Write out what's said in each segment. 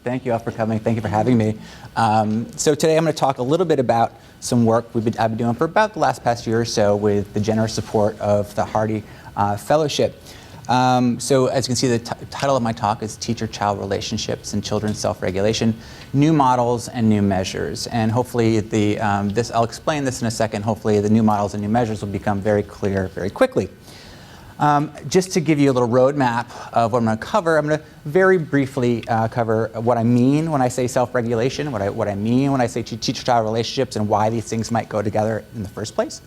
Thank you all for coming. Thank you for having me. So today I'm going to talk a little bit about some work I've been doing for about the past year or so with the generous support of the Hardie Fellowship. So as you can see, the title of my talk is Teacher-Child Relationships and Children's Self-Regulation, New Models and New Measures. And hopefully I'll explain this in a second. Hopefully the new models and new measures will become very clear very quickly. Just to give you a little roadmap of what I'm going to cover, I'm going to very briefly cover what I mean when I say self-regulation, what I mean when I say teacher-child relationships, and why these things might go together in the first place.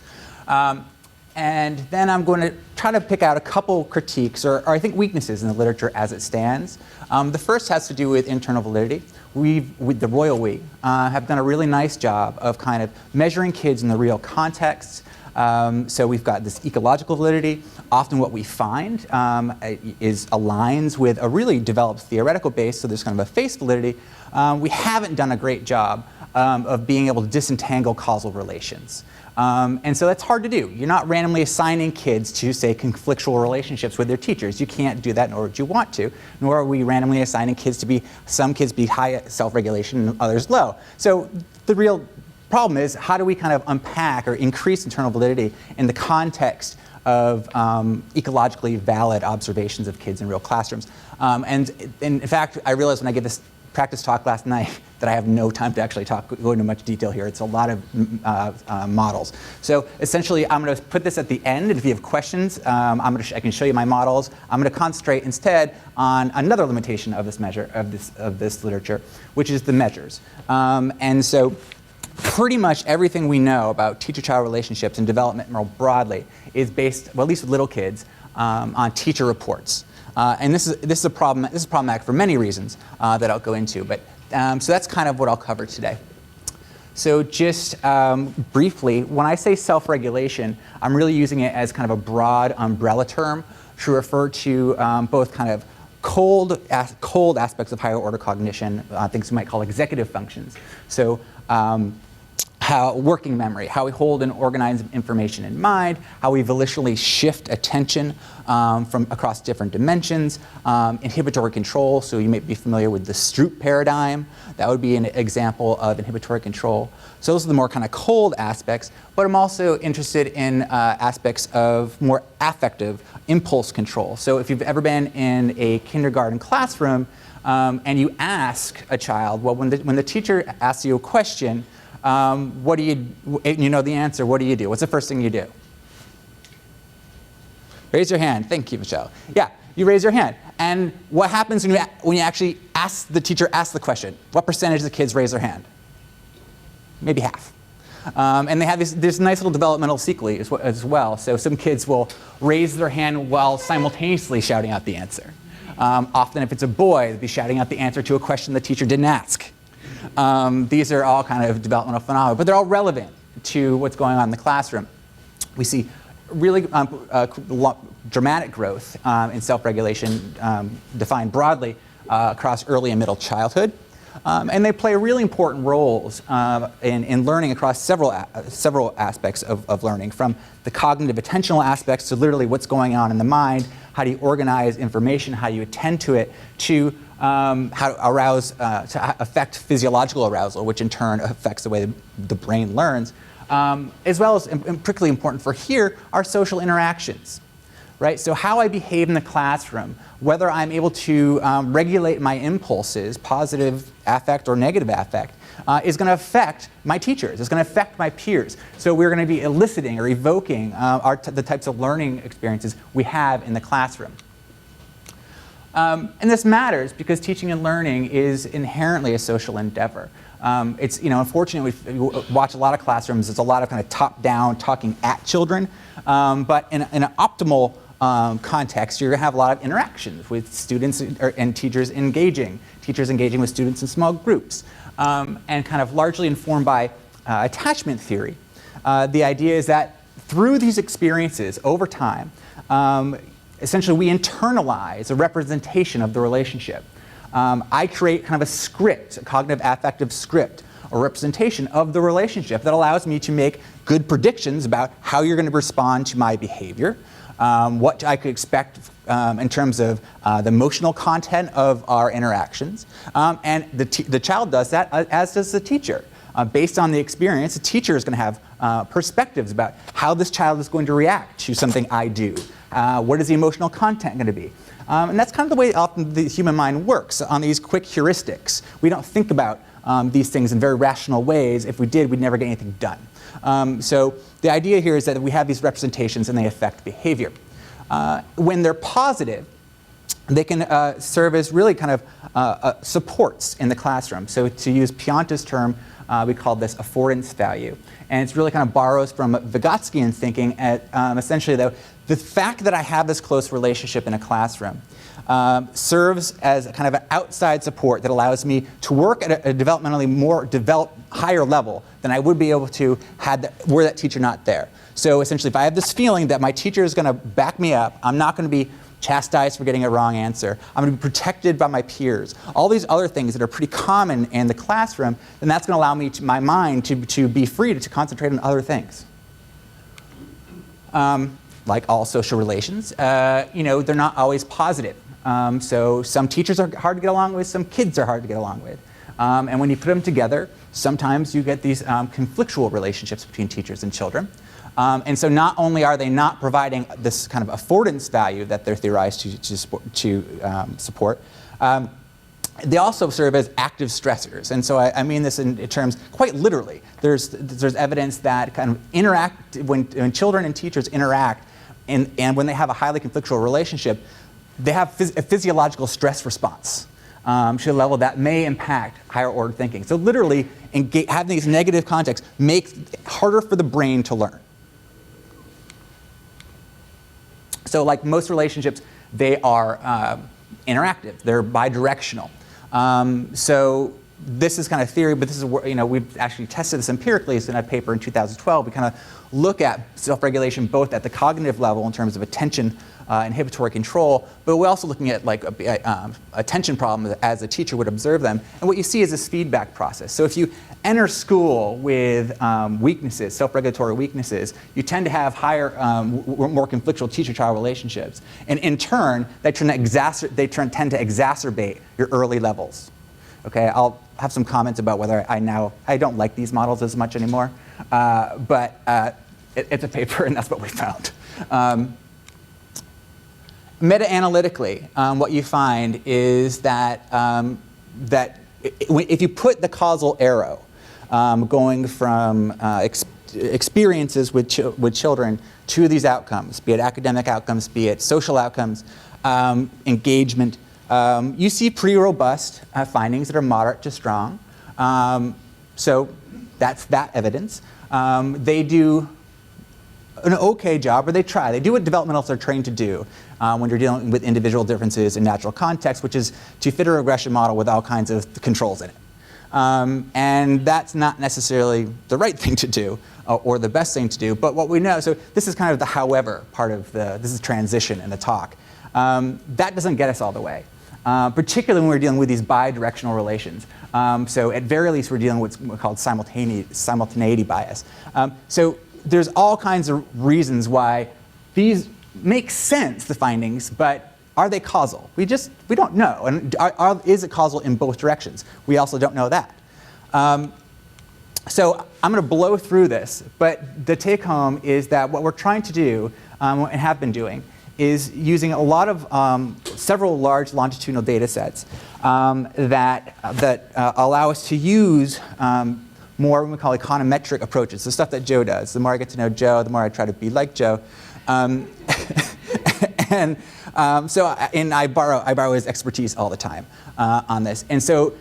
And then I'm going to try to pick out a couple critiques, or I think weaknesses in the literature as it stands. The first has to do with internal validity. With the royal we, have done a really nice job of kind of measuring kids in the real context. So we've got this ecological validity. Often what we find aligns with a really developed theoretical base, so there's kind of a face validity. We haven't done a great job of being able to disentangle causal relations. And so that's hard to do. You're not randomly assigning kids to, say, conflictual relationships with their teachers. You can't do that nor would you want to, nor are we randomly assigning kids to be, some kids be high self-regulation and others low. So the real problem is, how do we kind of unpack or increase internal validity in the context of ecologically valid observations of kids in real classrooms? And in fact, I realized when I gave this practice talk last night that I have no time to actually go into much detail here. It's a lot of models. So essentially, I'm going to put this at the end, and if you have questions, I can show you my models. I'm going to concentrate instead on another limitation of this measure, of this literature, which is the measures. And so pretty much everything we know about teacher-child relationships and development more broadly is based, well, at least with little kids, on teacher reports. And this is problematic for many reasons that I'll go into. But so that's kind of what I'll cover today. So just briefly, when I say self-regulation, I'm really using it as kind of a broad umbrella term to refer to both kind of cold aspects of higher order cognition, things we might call executive functions. So how working memory, how we hold and organize information in mind, how we volitionally shift attention from across different dimensions, inhibitory control. So you may be familiar with the Stroop paradigm. That would be an example of inhibitory control. So those are the more kind of cold aspects, but I'm also interested in aspects of more affective impulse control. So if you've ever been in a kindergarten classroom and you ask a child, well, when the teacher asks you a question, what do you know the answer, what do you do? What's the first thing you do? Raise your hand. Thank you, Michelle. Yeah, you raise your hand. And what happens when you actually the teacher asks the question? What percentage of the kids raise their hand? Maybe half. And they have this nice little developmental sequelae as well. So some kids will raise their hand while simultaneously shouting out the answer. Often if it's a boy, they'll be shouting out the answer to a question the teacher didn't ask. These are all kind of developmental phenomena, but they're all relevant to what's going on in the classroom. We see really dramatic growth in self-regulation defined broadly across early and middle childhood. And they play really important roles in learning across several aspects of learning, from the cognitive attentional aspects to literally what's going on in the mind, how do you organize information, how do you attend to it, to how to arouse, to affect physiological arousal, which in turn affects the way the brain learns, as well as, and particularly important for here, are social interactions. Right? So how I behave in the classroom, whether I'm able to regulate my impulses, positive affect or negative affect, is going to affect my teachers. It's going to affect my peers. So we're going to be eliciting or evoking the types of learning experiences we have in the classroom. And this matters because teaching and learning is inherently a social endeavor. It's, unfortunately, we watch a lot of classrooms. There's a lot of kind of top-down talking at children, but in an optimal context, you're going to have a lot of interactions with students and teachers engaging with students in small groups, and kind of largely informed by attachment theory. The idea is that through these experiences over time, essentially we internalize a representation of the relationship. I create kind of a script, a cognitive affective script, or representation of the relationship that allows me to make good predictions about how you're going to respond to my behavior, what I could expect in terms of the emotional content of our interactions. And the child does that, as does the teacher. Based on the experience, the teacher is going to have perspectives about how this child is going to react to something I do. What is the emotional content going to be? And that's kind of the way often the human mind works, on these quick heuristics. We don't think about these things in very rational ways. If we did, we'd never get anything done. So the idea here is that we have these representations and they affect behavior. When they're positive, they can serve as really kind of supports in the classroom. So to use Pianta's term, we call this affordance value. And it's really kind of borrows from Vygotskian thinking at essentially the fact that I have this close relationship in a classroom serves as a kind of an outside support that allows me to work at a developmentally more developed, higher level than I would be able to were that teacher not there. So essentially, if I have this feeling that my teacher is going to back me up, I'm not going to be chastised for getting a wrong answer, I'm going to be protected by my peers, all these other things that are pretty common in the classroom, then that's going to allow me, my mind, to be free to concentrate on other things. Like all social relations, they're not always positive. So some teachers are hard to get along with, some kids are hard to get along with. And when you put them together, sometimes you get these conflictual relationships between teachers and children. And so not only are they not providing this kind of affordance value that they're theorized to support, they also serve as active stressors. And so I mean this in terms quite literally. There's evidence that kind of when children and teachers interact, and when they have a highly conflictual relationship, they have a physiological stress response to a level that may impact higher order thinking. So literally, having these negative contexts makes it harder for the brain to learn. So like most relationships, they are interactive. They're bidirectional. So this is kind of theory, but this is we've actually tested this empirically. It's in a paper in 2012. We kind of look at self-regulation both at the cognitive level in terms of attention, inhibitory control, but we're also looking at like attention problems as a teacher would observe them. And what you see is this feedback process. So if you enter school with weaknesses, self-regulatory weaknesses, you tend to have higher, more conflictual teacher-child relationships. And in turn, they tend to exacerbate your early levels. Okay, I'll have some comments about whether I don't like these models as much anymore, but it's a paper and that's what we found. Meta-analytically, what you find is that, if you put the causal arrow going from experiences with children to these outcomes, be it academic outcomes, be it social outcomes, engagement, you see pretty robust findings that are moderate to strong. So that's that evidence. They do an okay job, or they try. They do what developmentalists are trained to do when you're dealing with individual differences in natural context, which is to fit a regression model with all kinds of controls in it. And that's not necessarily the right thing to do or the best thing to do, but what we know, so this is kind of the however part of this is transition in the talk. That doesn't get us all the way, particularly when we're dealing with these bidirectional relations. So at very least, we're dealing with what's called simultaneity bias. So there's all kinds of reasons why these make sense, the findings, but are they causal? We don't know. And is it causal in both directions? We also don't know that. So I'm going to blow through this, but the take home is that what we're trying to do, and have been doing, is using a lot of several large longitudinal data sets that allow us to use more what we call econometric approaches, the stuff that Joe does. The more I get to know Joe, the more I try to be like Joe. And I borrow his expertise all the time on this. And so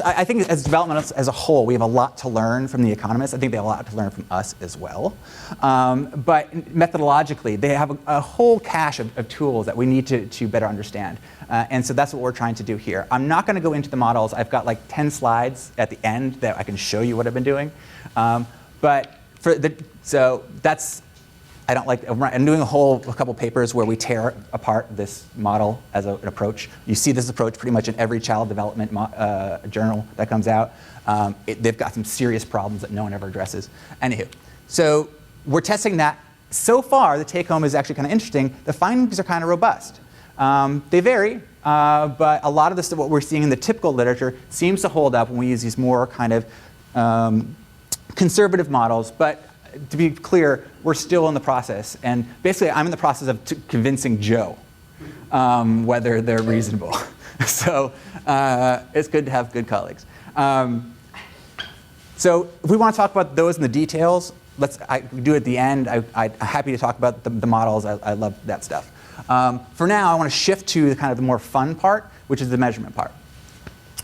I think as developmentalists as a whole, we have a lot to learn from the economists. I think they have a lot to learn from us as well. But methodologically, they have a whole cache of tools that we need to better understand. And so that's what we're trying to do here. I'm not going to go into the models. I've got like 10 slides at the end that I can show you what I've been doing. So that's, I'm doing a couple papers where we tear apart this model as an approach. You see this approach pretty much in every child development journal that comes out. They've got some serious problems that no one ever addresses. Anywho, so we're testing that so far, the take-home is actually kind of interesting. The findings are kind of robust. They vary, but a lot of this, what we're seeing in the typical literature, seems to hold up when we use these more kind of conservative models. But to be clear, we're still in the process. And basically, I'm in the process of convincing Joe whether they're reasonable. So it's good to have good colleagues. So if we want to talk about those in the details, I do it at the end. I'm happy to talk about the models. I love that stuff. For now, I want to shift to the kind of the more fun part, which is the measurement part.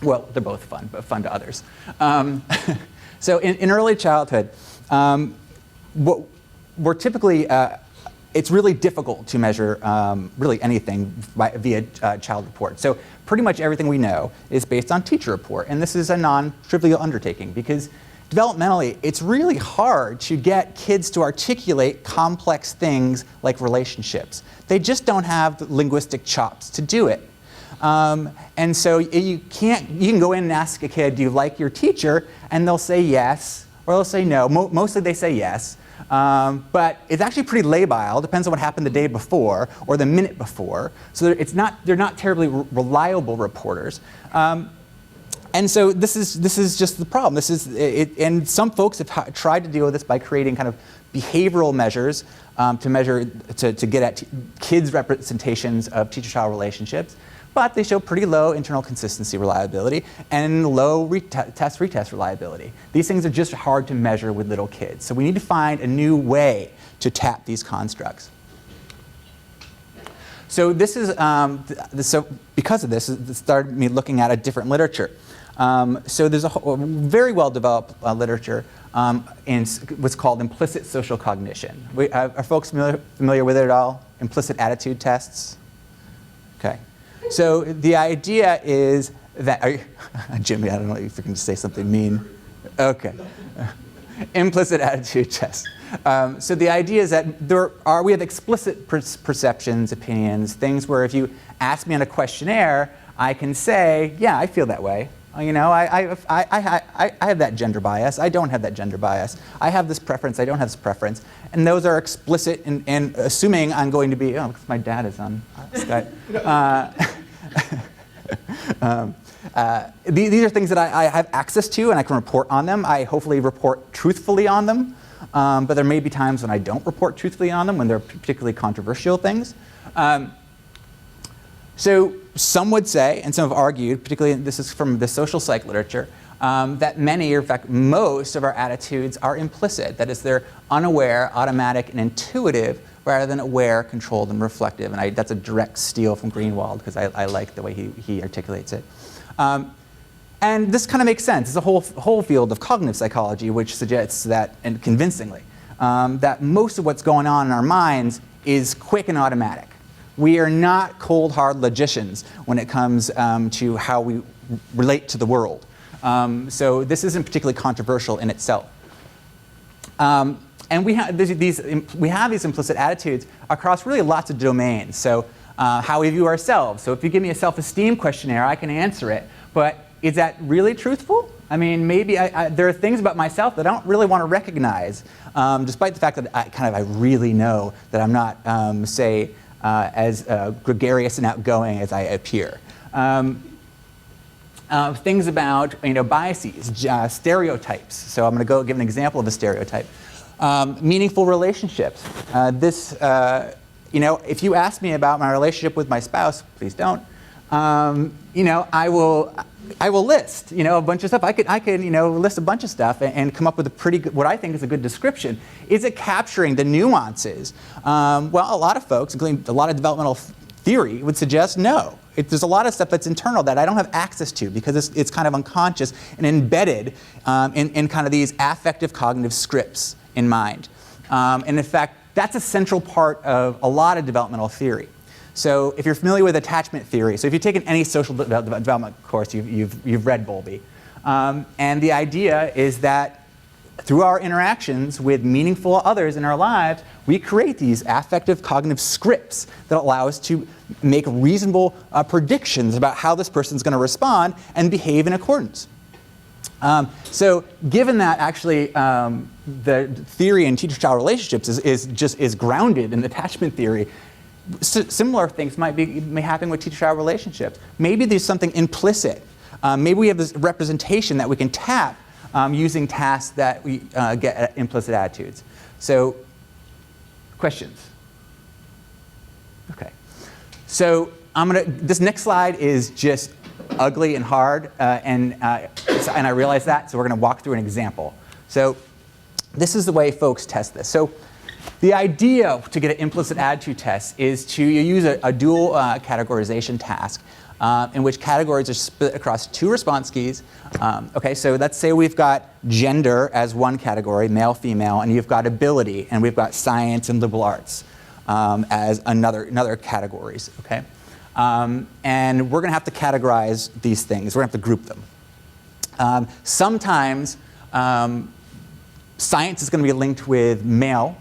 Well, they're both fun, but fun to others. So in early childhood, we're typically, it's really difficult to measure really anything via child report. So pretty much everything we know is based on teacher report. And this is a non-trivial undertaking because developmentally, it's really hard to get kids to articulate complex things like relationships. They just don't have the linguistic chops to do it. And so you can go in and ask a kid, do you like your teacher? And they'll say yes, or they'll say no. Mostly they say yes. But it's actually pretty labile. Depends on what happened the day before or the minute before. So they're not terribly reliable reporters. And so this is just the problem. And some folks have tried to deal with this by creating kind of behavioral measures to get at kids' representations of teacher-child relationships. But they show pretty low internal consistency reliability and low test-retest reliability. These things are just hard to measure with little kids. So we need to find a new way to tap these constructs. So this is so because of this, it started me looking at a different literature. So there's a very well-developed literature in what's called implicit social cognition. Are folks familiar with it at all? Implicit attitude tests? Okay. So the idea is that, Jimmy, I don't know if you're going to say something mean. Okay. Implicit attitude test. So the idea is that we have explicit perceptions, opinions, things where if you ask me on a questionnaire, I can say, yeah, I feel that way. You know, I have that gender bias. I don't have that gender bias. I have this preference. I don't have this preference. And those are explicit and assuming I'm going to be, oh, because my dad is on Skype. These are things that I have access to and I can report on them. I hopefully report truthfully on them. But there may be times when I don't report truthfully on them, when they're particularly controversial things. So some would say, and some have argued, particularly this is from the social psych literature, that many, or in fact most, of our attitudes are implicit. That is, they're unaware, automatic, and intuitive, rather than aware, controlled, and reflective. And that's a direct steal from Greenwald, because I like the way he articulates it. And this kind of makes sense. It's a whole field of cognitive psychology which suggests that, and convincingly, that most of what's going on in our minds is quick and automatic. We are not cold, hard logicians when it comes to how we relate to the world. So this isn't particularly controversial in itself. And we have these implicit attitudes across really lots of domains. So how we view ourselves. So if you give me a self-esteem questionnaire, I can answer it. But is that really truthful? I mean, maybe there are things about myself that I don't really want to recognize, despite the fact that I really know that I'm not, say, as gregarious and outgoing as I appear. Things about biases, stereotypes. So I'm going to go give an example of a stereotype. Meaningful relationships. If you ask me about my relationship with my spouse, please don't. I will list a bunch of stuff. I could list a bunch of stuff and come up with a pretty good, what I think is a good description. Is it capturing the nuances? Well, a lot of folks, including a lot of developmental theory, would suggest no. There's a lot of stuff that's internal that I don't have access to because it's kind of unconscious and embedded in kind of these affective cognitive scripts in mind. And in fact, that's a central part of a lot of developmental theory. So if you're familiar with attachment theory, so if you've taken any social development course, you've read Bowlby. And the idea is that through our interactions with meaningful others in our lives, we create these affective cognitive scripts that allow us to make reasonable predictions about how this person's going to respond and behave in accordance. So given that actually the theory in teacher-child relationships is grounded in attachment theory, similar things may happen with teacher-child relationships. Maybe there's something implicit. Maybe we have this representation that we can tap using tasks that we get at implicit attitudes. So, questions? Okay. So this next slide is just ugly and hard, and I realize that, so we're going to walk through an example. So this is the way folks test this. So the idea to get an implicit attitude test is to use a dual categorization task in which categories are split across two response keys. Okay, so let's say we've got gender as one category, male, female, and you've got ability, and we've got science and liberal arts as another categories. Okay. And we're going to have to categorize these things. We're going to have to group them. Sometimes science is going to be linked with male,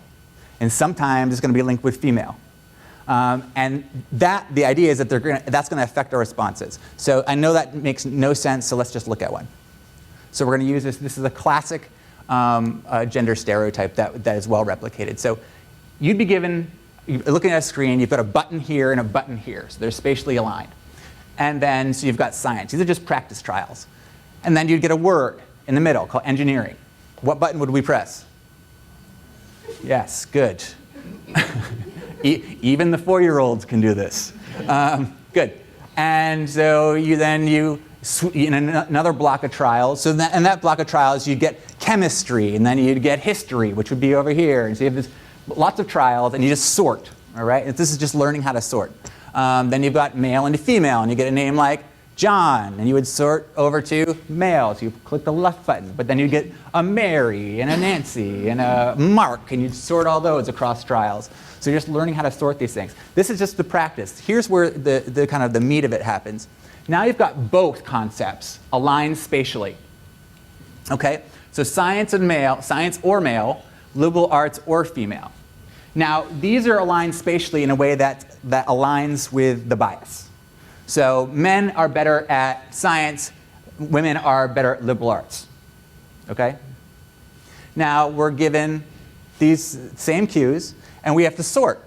and sometimes it's going to be linked with female. And the idea is that that's going to affect our responses. So I know that makes no sense, so let's just look at one. So we're going to use this. This is a classic gender stereotype that is well replicated. So you'd be given, you're looking at a screen, you've got a button here and a button here, so they're spatially aligned. And then, so you've got science. These are just practice trials. And then you'd get a word in the middle called engineering. What button would we press? Yes, good. Even the 4-year-olds can do this. Good. And so in another block of trials, so in that block of trials, you'd get chemistry, and then you'd get history, which would be over here. And so you have lots of trials, and you just sort, all right? This is just learning how to sort. Then you've got male and female, and you get a name like John, and you would sort over to male, so you click the left button. But then you get a Mary, and a Nancy, and a Mark, and you'd sort all those across trials. So you're just learning how to sort these things. This is just the practice. Here's where the kind of the meat of it happens. Now you've got both concepts aligned spatially. Okay? So science and male, science or male, liberal arts or female. Now, these are aligned spatially in a way that aligns with the bias. So men are better at science, women are better at liberal arts. Okay? Now, we're given these same cues, and we have to sort.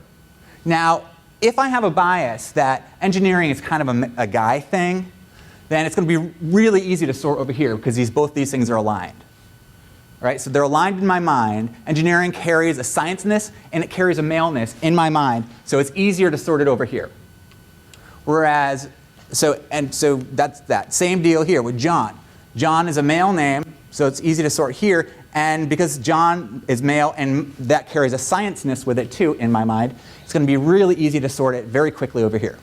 Now, if I have a bias that engineering is kind of a guy thing, then it's going to be really easy to sort over here because both these things are aligned. Right? So they're aligned in my mind. Engineering carries a science-ness and it carries a maleness in my mind, so it's easier to sort it over here. Whereas, so that's that. Same deal here with John. John is a male name, so it's easy to sort here, and because John is male and that carries a science-ness with it too in my mind, it's going to be really easy to sort it very quickly over here.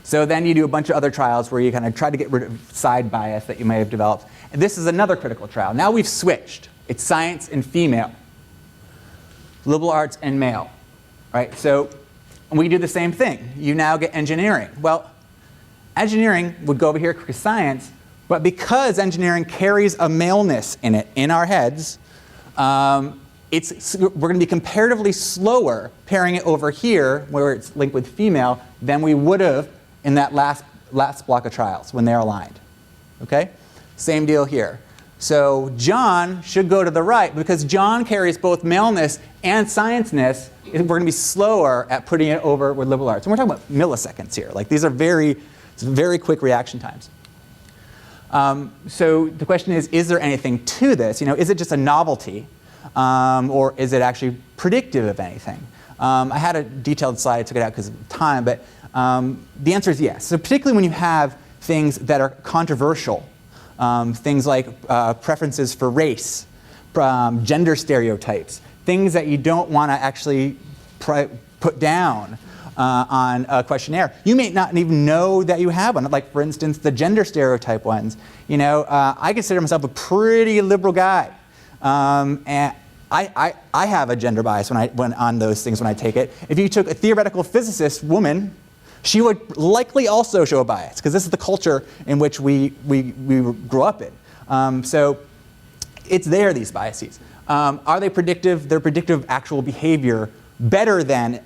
So then you do a bunch of other trials where you kind of try to get rid of side bias that you may have developed. And this is another critical trial. Now we've switched. It's science and female, liberal arts and male. Right? So we do the same thing. You now get engineering. Well, engineering would go over here because science, but because engineering carries a maleness in it, in our heads, we're going to be comparatively slower pairing it over here, where it's linked with female, than we would have in that last block of trials when they're aligned. Okay? Same deal here. So John should go to the right because John carries both maleness and science-ness. We're going to be slower at putting it over with liberal arts. And we're talking about milliseconds here. Like these are very quick reaction times. So the question is there anything to this? You know, is it just a novelty, or is it actually predictive of anything? I had a detailed slide. I took it out because of time, but the answer is yes. So particularly when you have things that are controversial, things like preferences for race, gender stereotypes, things that you don't want to actually put down on a questionnaire. You may not even know that you have one. Like, for instance, the gender stereotype ones. You know, I consider myself a pretty liberal guy, and I have a gender bias when on those things when I take it. If you took a theoretical physicist woman, she would likely also show a bias because this is the culture in which we grew up in. So it's there, these biases. Are they predictive? They're predictive of actual behavior better than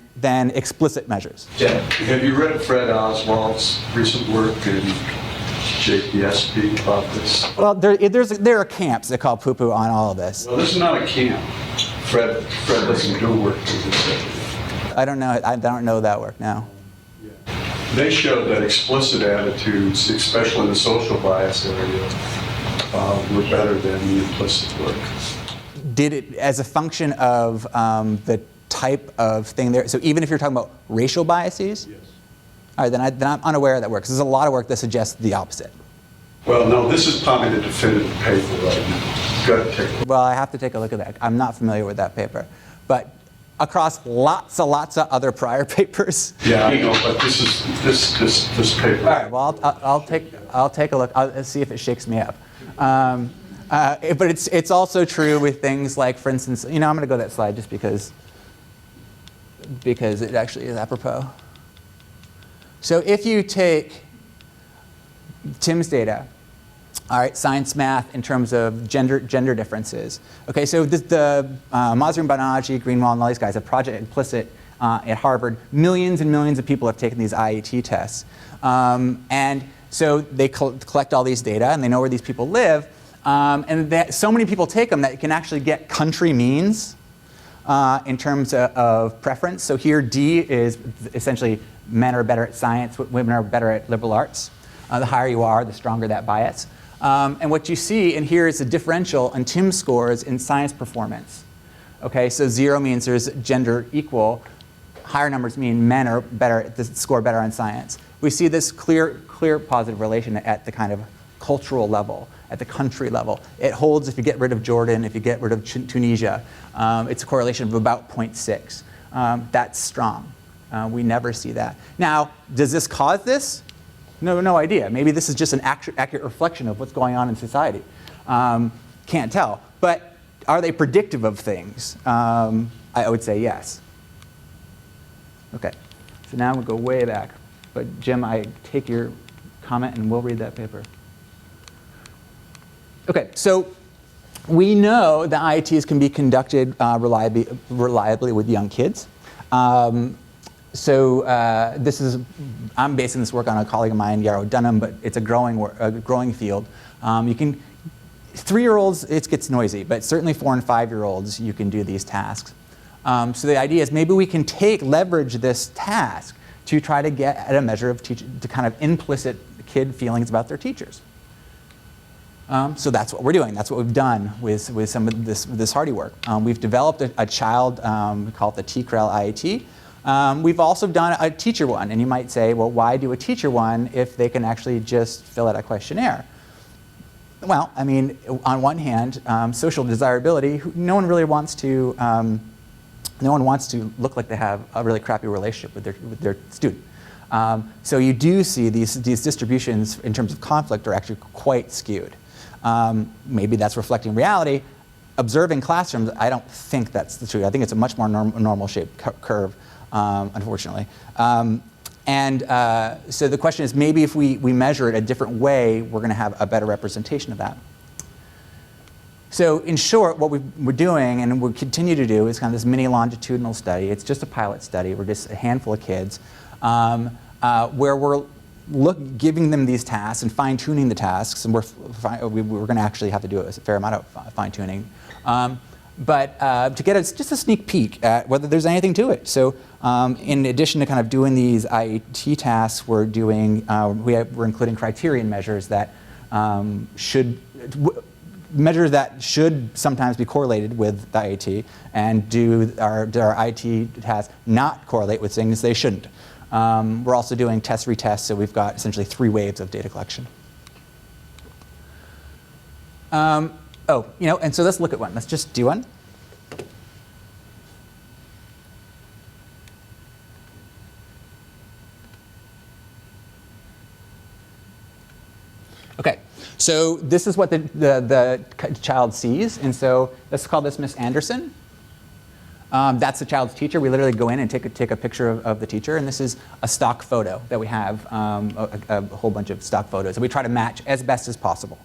explicit measures. Yeah. Have you read Fred Oswald's recent work in JPSP about this? Well, there are camps that call poo-poo on all of this. Well, this is not a camp. Fred doesn't do work with this. I don't know that work now. They showed that explicit attitudes, especially in the social bias area, were better than the implicit work. Did it as a function of the type of thing there? So even if you're talking about racial biases? Yes. All right, then I'm unaware of that work. 'Cause there's a lot of work that suggests the opposite. Well, no, this is probably the definitive paper right now. Go ahead, take a look. Well, I have to take a look at that. I'm not familiar with that paper. But across lots of other prior papers. Yeah, I know, but this paper. All right, well, I'll take a look. I'll see if it shakes me up. But it's also true with things like, for instance, I'm going to go to that slide just because it actually is apropos. So if you take Tim's data, all right, science, math, in terms of gender differences. Okay, so the Mazur and Banerjee, Greenwald, and all these guys have Project Implicit at Harvard. Millions and millions of people have taken these IET tests. And so they collect all these data, and they know where these people live. And so many people take them that you can actually get country means in terms of preference. So here D is essentially men are better at science, women are better at liberal arts. The higher you are, the stronger that bias. And what you see in here is a differential on Tim's scores in science performance. Okay, so 0 means there's gender equal. Higher numbers mean men are better, score better on science. We see this clear positive relation at the kind of cultural level, at the country level. It holds if you get rid of Jordan, if you get rid of Tunisia. It's a correlation of about 0.6. That's strong. We never see that. Now, does this cause this? No idea. Maybe this is just an accurate reflection of what's going on in society. Can't tell. But are they predictive of things? I would say yes. Okay, so now we'll go way back. But Jim, I take your comment and we'll read that paper. Okay, so we know that IETs can be conducted reliably with young kids. I'm basing this work on a colleague of mine, Yarrow Dunham, but it's a growing field. 3-year-olds, it gets noisy, but certainly 4- and 5-year-olds, you can do these tasks. So the idea is maybe we can leverage this task to try to get at a measure of the kind of implicit kid feelings about their teachers. So that's what we're doing. That's what we've done with some of this Hardie work. We've developed a child, we call it the TCREL IET. We've also done a teacher one, and you might say, well, why do a teacher one if they can actually just fill out a questionnaire? Well, I mean, on one hand, social desirability, no one really wants to look like they have a really crappy relationship with their student. So you do see these distributions in terms of conflict are actually quite skewed. Maybe that's reflecting reality. Observing classrooms, I don't think that's the truth. I think it's a much more normal shaped curve, unfortunately. So the question is, maybe if we measure it a different way, we're going to have a better representation of that. So in short, what we're doing, and we'll continue to do, is kind of this mini longitudinal study. It's just a pilot study. We're just a handful of kids, where we're giving them these tasks and fine-tuning the tasks, and we're going to actually have to do a fair amount of fine-tuning. But to get just a sneak peek at whether there's anything to it. So in addition to kind of doing these IET tasks, we're including criterion measures that should sometimes be correlated with the IET, and do our IET tasks not correlate with things they shouldn't. We're also doing test retest, so we've got essentially 3 waves of data collection. And so let's look at one. Let's just do one. Okay, so this is what the child sees, and so let's call this Miss Anderson. That's the child's teacher. We literally go in and take a picture of the teacher, and this is a stock photo that we have, a whole bunch of stock photos, and we try to match as best as possible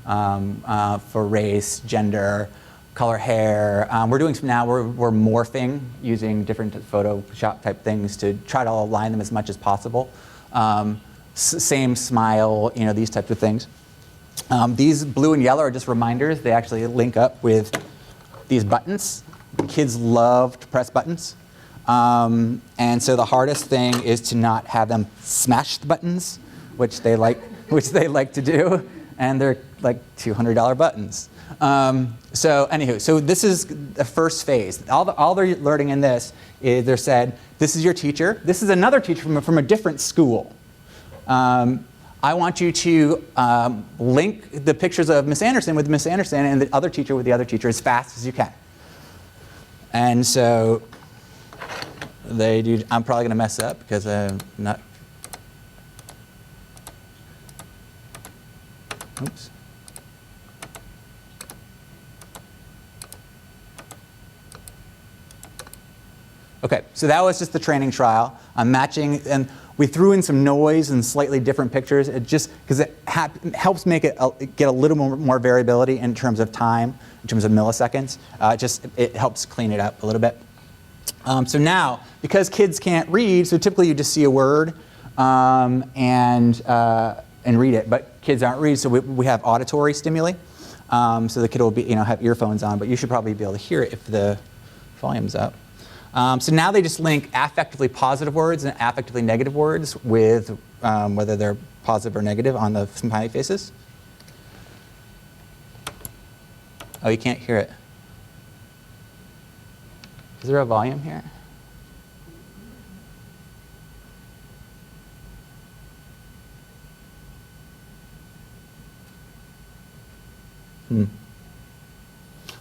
for race, gender, color, hair. We're doing some now. We're morphing using different Photoshop type things to try to align them as much as possible. same smile, these types of things. These blue and yellow are just reminders. They actually link up with these buttons. Kids love to press buttons. And so the hardest thing is to not have them smash the buttons, which they like to do. And they're like $200 buttons. So anywho, so this is the first phase. All they're learning in this is they're said, this is your teacher. This is another teacher from a different school. I want you to link the pictures of Miss Anderson with Miss Anderson and the other teacher with the other teacher as fast as you can. And so they do. I'm probably going to mess up because I'm not. Oops. Okay, so that was just the training trial. I'm matching, and we threw in some noise and slightly different pictures. It just because it helps make it get a little more variability in terms of time, in terms of milliseconds. It helps clean it up a little bit. So now, because kids can't read, so typically you just see a word and read it, but kids aren't reading, so we have auditory stimuli. So the kid will be, have earphones on, but you should probably be able to hear it if the volume's up. So now they just link affectively positive words and affectively negative words with whether they're positive or negative on the smiley faces. Oh, you can't hear it. Is there a volume here?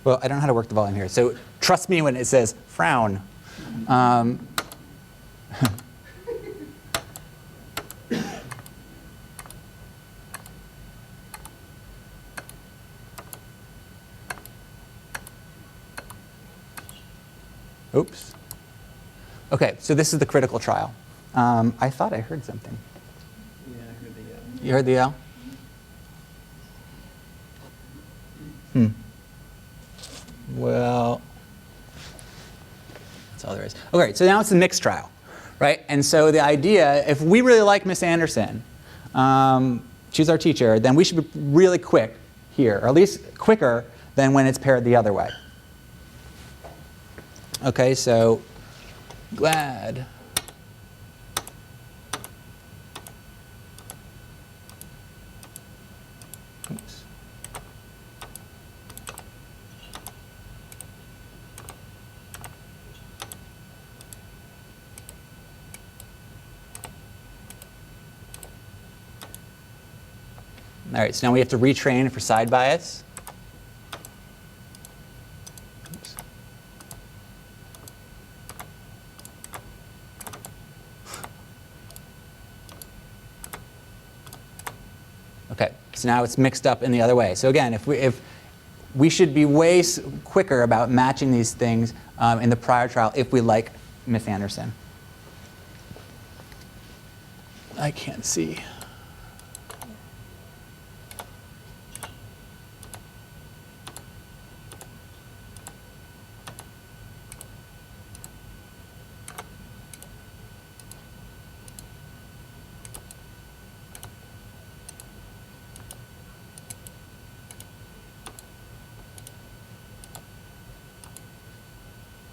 Well, I don't know how to work the volume here. So trust me when it says frown. Oops. Okay, so this is the critical trial. I thought I heard something. Yeah, I heard the yell. You heard the yell? Well, that's all there is. Okay, so now it's a mixed trial, right? And so the idea, if we really like Miss Anderson, she's our teacher, then we should be really quick here, or at least quicker than when it's paired the other way. Okay, so glad. Oops. All right, so now we have to retrain for side bias. Oops. Okay, so now it's mixed up in the other way. So again, if we should be way quicker about matching these things in the prior trial if we like Miss Anderson. I can't see.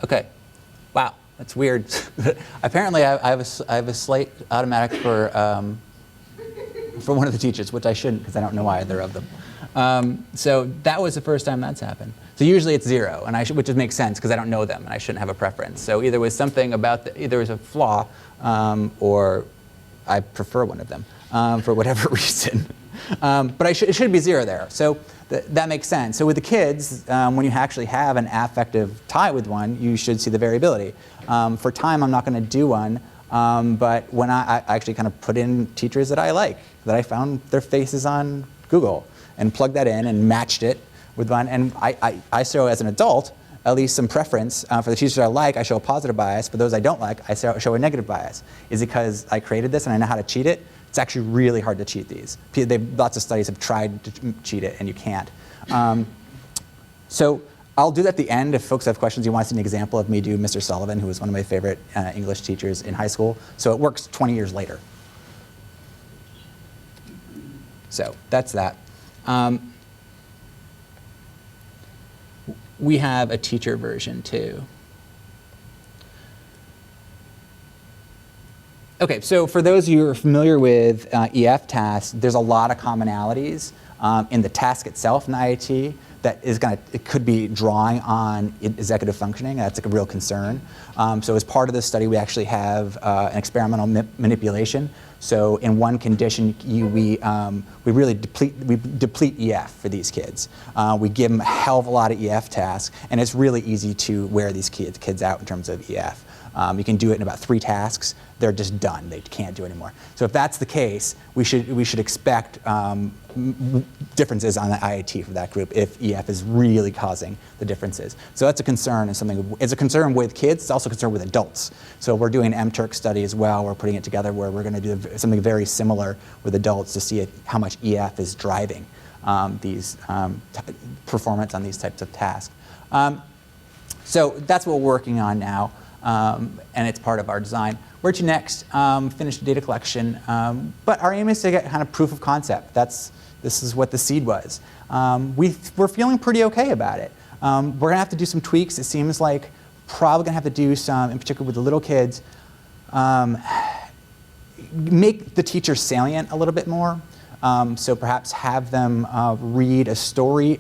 Okay, wow, that's weird. Apparently, I have a slate automatic for one of the teachers, which I shouldn't because I don't know either of them. So that was the first time that's happened. So usually it's 0, and which just makes sense because I don't know them and I shouldn't have a preference. So either was something about either was a flaw, or I prefer one of them for whatever reason. But it should be 0 there. So that makes sense. So with the kids, when you actually have an affective tie with one, you should see the variability. For time, I'm not going to do one. But when I actually kind of put in teachers that I like, that I found their faces on Google, and plugged that in and matched it with one. And I show as an adult at least some preference for the teachers I like. I show a positive bias. For those I don't like, I show a negative bias. Is it because I created this and I know how to cheat it? It's actually really hard to cheat these. Lots of studies have tried to cheat it, and you can't. So I'll do that at the end if folks have questions. You want to see an example of me do Mr. Sullivan, who was one of my favorite English teachers in high school. So it works 20 years later. So that's that. We have a teacher version too. Okay, so for those of you who are familiar with EF tasks, there's a lot of commonalities in the task itself in the IAT that is it could be drawing on executive functioning. That's like a real concern. So as part of this study, we actually have an experimental manipulation. So in one condition, we really deplete EF for these kids. We give them a hell of a lot of EF tasks, and it's really easy to wear these kids out in terms of EF. You can do it in about 3 tasks. They're just done. They can't do it anymore. So if that's the case, we should expect differences on the IAT for that group if EF is really causing the differences. So that's a concern, and something. It's a concern with kids. It's also a concern with adults. So we're doing an MTurk study as well. We're putting it together where we're going to do something very similar with adults to see how much EF is driving these performance on these types of tasks. So that's what we're working on now. And it's part of our design. Where to next? Finish data collection. But our aim is to get kind of proof of concept. This is what the seed was. We're feeling pretty okay about it. We're going to have to do some tweaks. It seems like probably going to have to do some, in particular with the little kids, make the teachers salient a little bit more. So perhaps have them read a story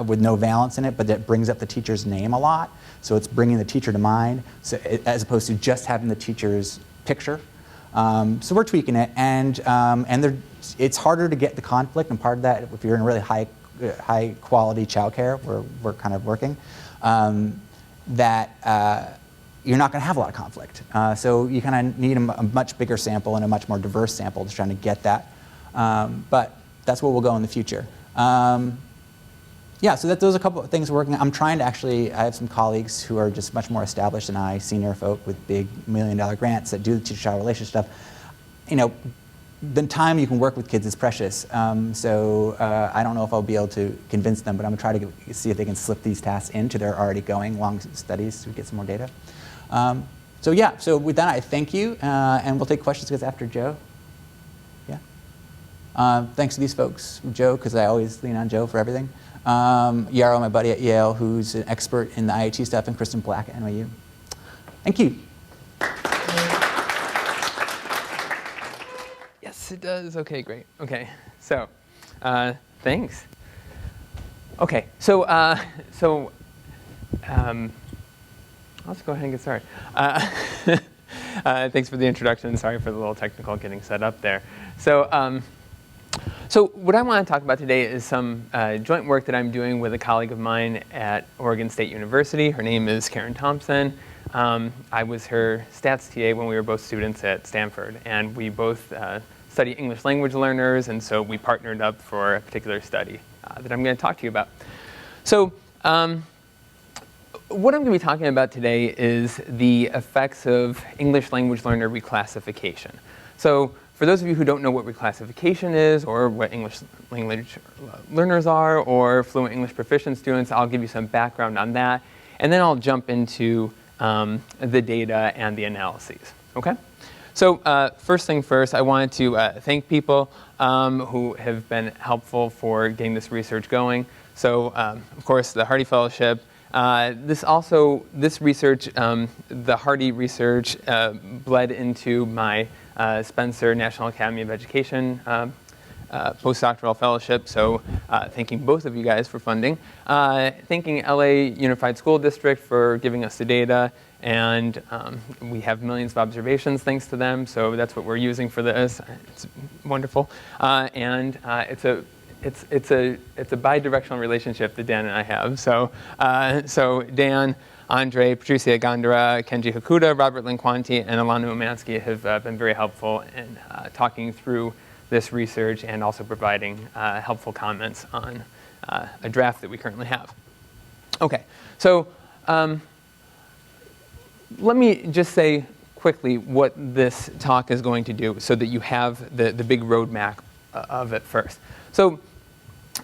with no valence in it, but that brings up the teacher's name a lot. So it's bringing the teacher to mind, so as opposed to just having the teacher's picture. So we're tweaking it, and it's harder to get the conflict, and part of that, if you're in really high quality childcare, where we're kind of working, that you're not going to have a lot of conflict. So you kind of need a much bigger sample and a much more diverse sample to trying to get that. But that's where we'll go in the future. Yeah, so those are a couple of things we're working on. I'm trying to actually, I have some colleagues who are just much more established than I, senior folk with big $1 million grants that do the teacher-child relationship stuff. You know, the time you can work with kids is precious. So I don't know if I'll be able to convince them, but I'm going to try to see if they can slip these tasks into their already going long studies to get some more data. So yeah, so with that, I thank you, and we'll take questions because after Joe. Thanks to these folks, Joe, because I always lean on Joe for everything. Yarrow, my buddy at Yale, who's an expert in the IAT stuff, and Kristen Black at NYU. Thank you. Yes, it does. Okay, great. Okay, so thanks. Okay, so let's go ahead and get started. Thanks for the introduction. Sorry for the little technical getting set up there. So what I want to talk about today is some joint work that I'm doing with a colleague of mine at Oregon State University. Her name is Karen Thompson. I was her stats TA when we were both students at Stanford, and we both study English language learners, and so we partnered up for a particular study that I'm going to talk to you about. So what I'm going to be talking about today is the effects of English language learner reclassification. So for those of you who don't know what reclassification is, or what English language learners are, or fluent English proficient students, I'll give you some background on that, and then I'll jump into the data and the analyses. Okay? So first thing first, I wanted to thank people who have been helpful for getting this research going. So of course, the Hardie Fellowship. This research, the Hardie research, bled into my Spencer National Academy of Education postdoctoral fellowship. So thanking both of you guys for funding. Thanking LA Unified School District for giving us the data. And we have millions of observations thanks to them. So that's what we're using for this. It's wonderful. And it's a bi-directional relationship that Dan and I have. So Dan, Andre, Patricia Gondara, Kenji Hakuda, Robert Linquanti, and Alana Umansky have been very helpful in talking through this research and also providing helpful comments on a draft that we currently have. Okay, so let me just say quickly what this talk is going to do so that you have the big roadmap of it first. So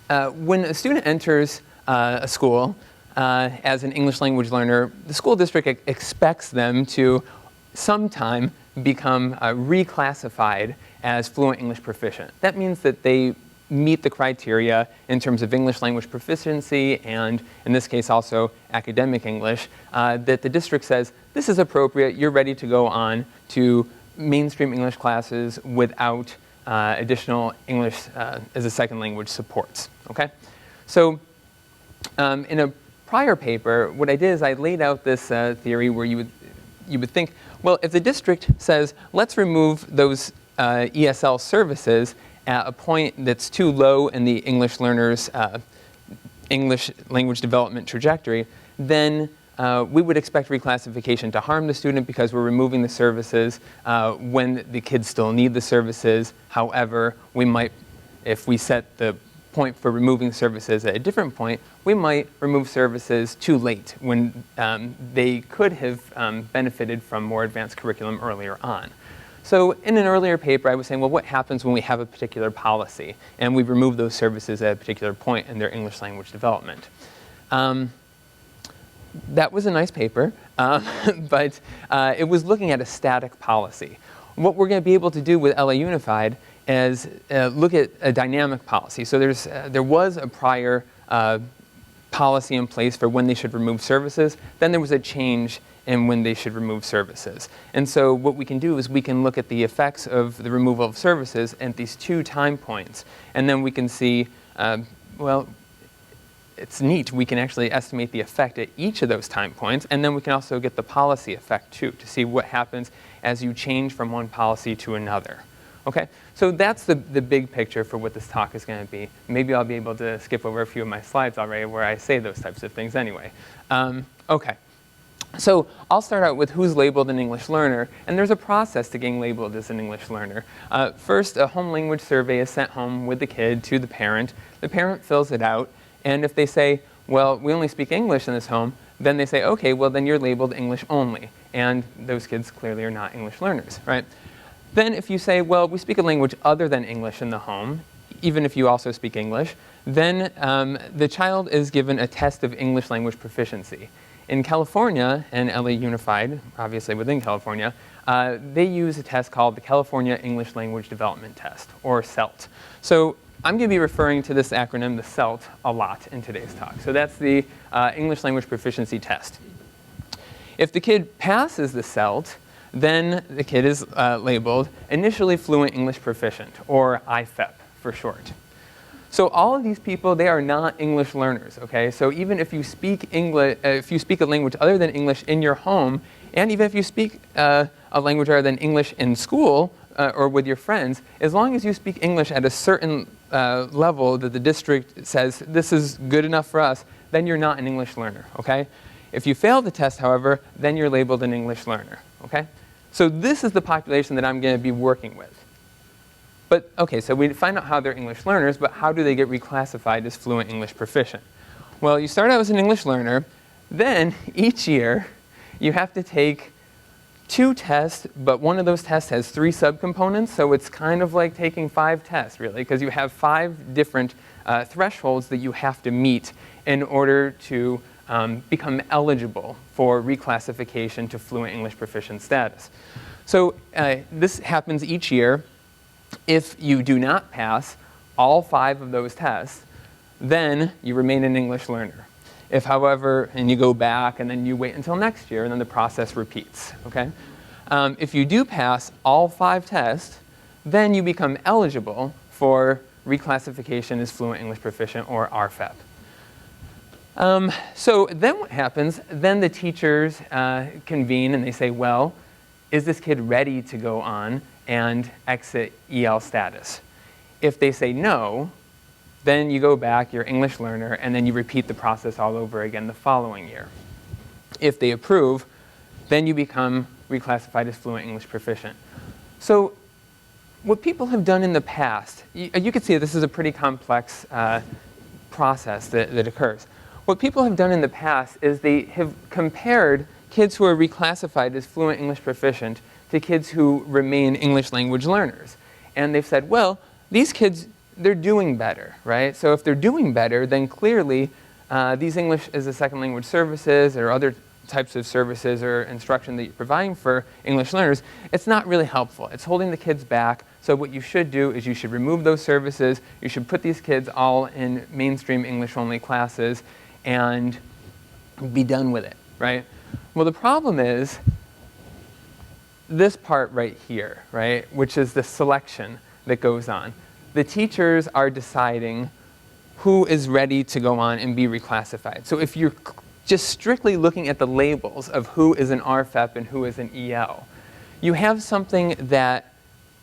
when a student enters a school as an English language learner, the school district expects them to sometime become reclassified as fluent English proficient. That means that they meet the criteria in terms of English language proficiency and, in this case, also academic English, that the district says, this is appropriate, you're ready to go on to mainstream English classes without additional English as a second language supports, okay? So in a prior paper, what I did is I laid out this theory where you would think, well, if the district says, let's remove those ESL services at a point that's too low in the English learner's English language development trajectory, then we would expect reclassification to harm the student because we're removing the services when the kids still need the services. However, we might, if we set the point for removing services at a different point, we might remove services too late when they could have benefited from more advanced curriculum earlier on. So in an earlier paper, I was saying, well, what happens when we have a particular policy and we remove those services at a particular point in their English language development? That was a nice paper, but it was looking at a static policy. What we're going to be able to do with LA Unified is look at a dynamic policy. So there was a prior policy in place for when they should remove services. Then there was a change in when they should remove services. And so what we can do is we can look at the effects of the removal of services at these 2 time points. And then we can see, well, it's neat. We can actually estimate the effect at each of those time points. And then we can also get the policy effect, too, to see what happens as you change from one policy to another. Okay, so that's the big picture for what this talk is going to be. Maybe I'll be able to skip over a few of my slides already where I say those types of things anyway. Okay, so I'll start out with who's labeled an English learner. And there's a process to getting labeled as an English learner. First, a home language survey is sent home with the kid to the parent. The parent fills it out. And if they say, well, we only speak English in this home, then they say, OK, well, then you're labeled English only. And those kids clearly are not English learners, right? Then if you say, well, we speak a language other than English in the home, even if you also speak English, then the child is given a test of English language proficiency. In California, and LA Unified, obviously within California, they use a test called the California English Language Development Test, or CELT. So I'm going to be referring to this acronym, the CELT, a lot in today's talk. So that's the English Language Proficiency Test. If the kid passes the CELT, then the kid is labeled Initially Fluent English Proficient, or IFEP for short. So all of these people, they are not English learners, okay? So even if you speak English, if you speak a language other than English in your home, and even if you speak a language other than English in school or with your friends, as long as you speak English at a certain level that the district says this is good enough for us, then you're not an English learner, okay? If you fail the test, however, then you're labeled an English learner, okay? So this is the population that I'm going to be working with. But, okay, so we find out how they're English learners, but how do they get reclassified as fluent English proficient? Well, you start out as an English learner, then each year you have to take 2 tests, but one of those tests has 3 subcomponents, so it's kind of like taking 5 tests, really, because you have 5 different thresholds that you have to meet in order to become eligible for reclassification to fluent English proficient status. So this happens each year. If you do not pass all 5 of those tests, then you remain an English learner. If, however, and you go back and then you wait until next year and then the process repeats, okay? If you do pass all 5 tests, then you become eligible for reclassification as fluent English proficient, or RFEP. So then what happens, then the teachers convene and they say, well, is this kid ready to go on and exit EL status? If they say no, then you go back, you're English learner, and then you repeat the process all over again the following year. If they approve, then you become reclassified as fluent English proficient. So what people have done in the past, you can see this is a pretty complex process that occurs. What people have done in the past is they have compared kids who are reclassified as fluent English proficient to kids who remain English language learners. And they've said, well, these kids, they're doing better, right? So if they're doing better, then clearly these English as a second language services or other types of services or instruction that you're providing for English learners, it's not really helpful. It's holding the kids back. So what you should do is you should remove those services. You should put these kids all in mainstream English-only classes and be done with it, right? Well, the problem is this part right here, right, which is the selection that goes on. The teachers are deciding who is ready to go on and be reclassified. So if you're just strictly looking at the labels of who is an RFEP and who is an EL, you have something that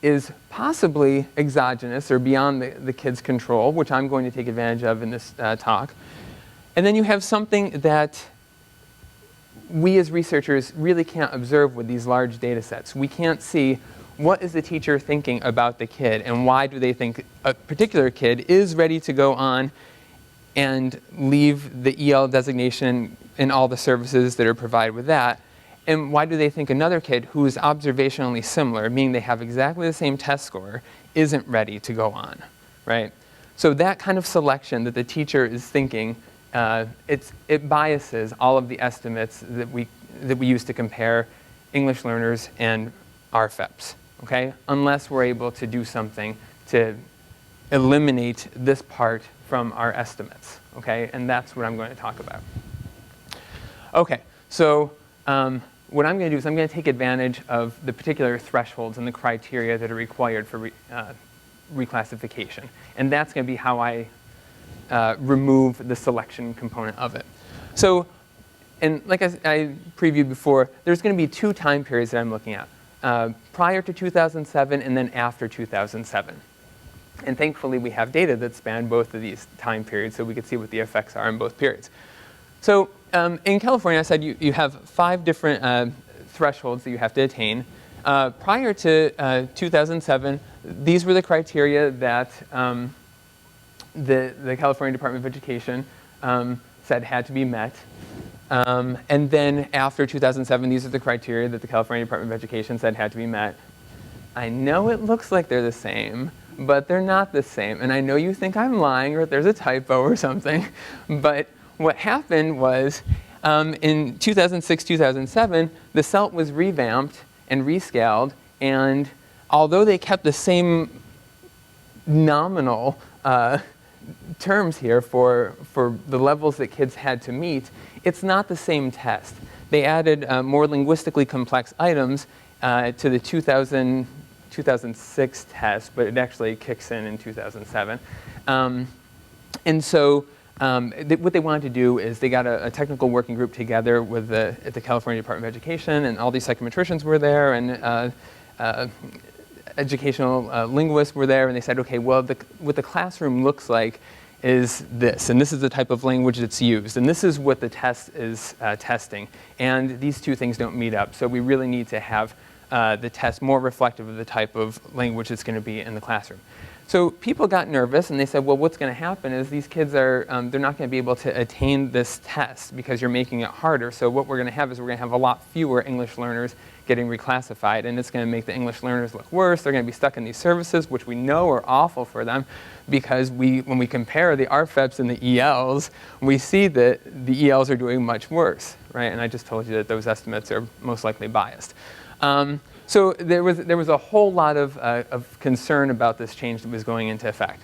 is possibly exogenous or beyond the kid's control, which I'm going to take advantage of in this talk. And then you have something that we as researchers really can't observe with these large data sets. We can't see what is the teacher thinking about the kid and why do they think a particular kid is ready to go on and leave the EL designation and all the services that are provided with that. And why do they think another kid who is observationally similar, meaning they have exactly the same test score, isn't ready to go on, right? So that kind of selection that the teacher is thinking, it biases all of the estimates that we use to compare English learners and RFEPs, okay? Unless we're able to do something to eliminate this part from our estimates, okay? And that's what I'm going to talk about. Okay, so what I'm going to do is I'm going to take advantage of the particular thresholds and the criteria that are required for reclassification. And that's going to be how I remove the selection component of it. So, and like I previewed before, there's going to be two time periods that I'm looking at. Prior to 2007 and then after 2007. And thankfully, we have data that span both of these time periods, so we could see what the effects are in both periods. So in California, I said you have 5 different thresholds that you have to attain. Prior to 2007, these were the criteria that the California Department of Education said had to be met. And then after 2007, these are the criteria that the California Department of Education said had to be met. I know it looks like they're the same, but they're not the same. And I know you think I'm lying or there's a typo or something, but what happened was in 2006, 2007, the CELT was revamped and rescaled, and although they kept the same nominal terms here for the levels that kids had to meet, it's not the same test. They added more linguistically complex items to the 2006 test, but it actually kicks in 2007. And so what they wanted to do is they got a technical working group together with at the California Department of Education, and all these psychometricians were there, and educational linguists were there, and they said, okay, well, what the classroom looks like is this, and this is the type of language that's used, and this is what the test is testing, and these two things don't meet up, so we really need to have the test more reflective of the type of language that's going to be in the classroom. So people got nervous, and they said, well, what's going to happen is these kids are, they're not going to be able to attain this test because you're making it harder. So what we're going to have is we're going to have a lot fewer English learners getting reclassified, and it's going to make the English learners look worse. They're going to be stuck in these services, which we know are awful for them, because when we compare the RFEPs and the ELs, we see that the ELs are doing much worse, right? And I just told you that those estimates are most likely biased. So there was a whole lot of concern about this change that was going into effect.